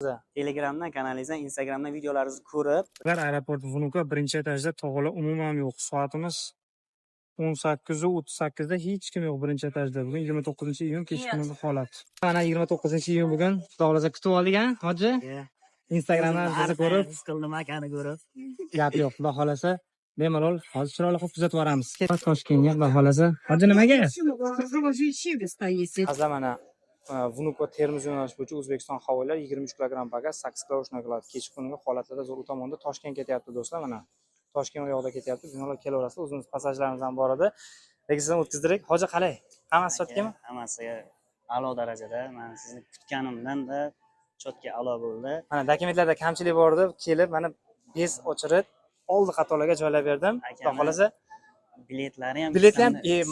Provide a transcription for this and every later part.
o'zi? Telegramdan kanalingizdan, Instagramdan videolaringizni ko'rib, Aeroport Vnuka birinchi etajda tog'lar umuman yo'q. Soatimiz 18:38 da hech kim yo'q birinchi etajda. Bugun 29-iyun kechki kungi holat. Mana 29-iyun bugun Xudo xolasa kutib oldik a, hoji? Instagramdan bizni ko'rib, qildim akani ko'rib. gap yo'q. Xudo xolasa bemalol hozir chiroyli qilib kuzatib boramiz. Toshkentga Xudo xolasa. Hoji nimaga? Azla mana Vnuko Termiz yo'nalish bo'yicha O'zbekiston havoylar 23 kilogramm bagaj 8 kilovoshna qiladi. Kechki kungi holatlarda zo'r tomonda Toshkentga ketyapti do'stlar mana. Toshkent yoqda ketyapti. Binolar kelaverasizlar. O'zimiz passajlarimiz ham bor edi. Registratsiya o'tkazdik. Hoji qalay? Hammasi sotganmi? Hammasi a'lo darajada. Men sizni kutganimdan-da chotga a'lo bo'ldi. Mana dokumentlarda kamchilik bor edi, kelib mana bez ochirib, oldi qatorlarga joylab berdim. Xudo xolasa biletlari ham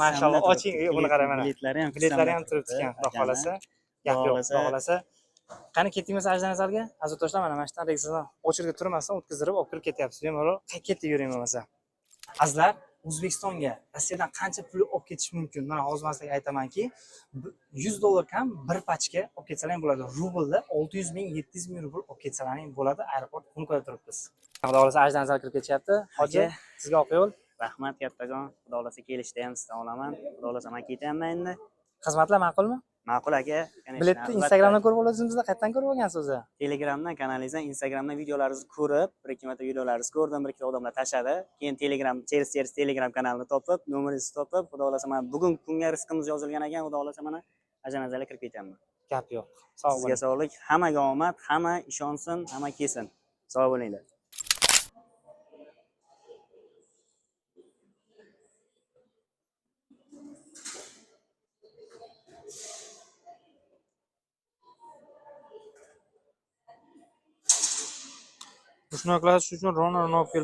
mashallah oching, buni qarang mana. biletlari ham turibdi ekan. Xudo xolasa gap yo'q. Xudo xolasa qani ketdingmi ajdazalga? Azizdoshlar mana mana shundan registratsiyadan ochirga turmasdan o'tkazdirib olib kirib ketyapsiz. Bemalol ketdi yuring bo'lmasa. Azizlar, O'zbekistonga Rossiyadan qancha pul olib ketish mumkin? Mana hozir sizlarga aytamanki, $100 kam bir pachka olib ketsalar bo'ladi. Rublda 600 ming, 700 ming rubl olib ketsalaring bo'ladi. Aeroport Vnukoda turibmiz. Xudo xolasa ajdazal kirib ketyapti. Hoji, sizga oq yo'l. Rahmat kattajon. Xudo xolasa kelishda ham sizdan olaman. Xudo xolasa men ketaman endi. Xizmatlar ma'qulmi? Ma'qul aka. Biletni Instagramdan ko'rib olasizmi? Qayerdan ko'rib olgansiz o'zi? Telegramdan kanalingizdan, Instagramdan videolaringizni ko'rib, bir-ikki marta videolaringizni ko'rdim, bir-ikkita odamlar tashladi. Keyin Telegram, Cheers Telegram kanalini topib, nomeringizni topib, xudo xolasa men bugun kunga rizqimiz yozilgan ekan, xudo xolasa mana ajanazaga kirib ketaman. Gap yo'q. Sog' bo'ling. Sizga sog'lik, hammaga omad, hamma ishonsin, hamma kelsin. Sog' bo'linglar. Shunaqlar shu uchun Ronaldo olib keldi.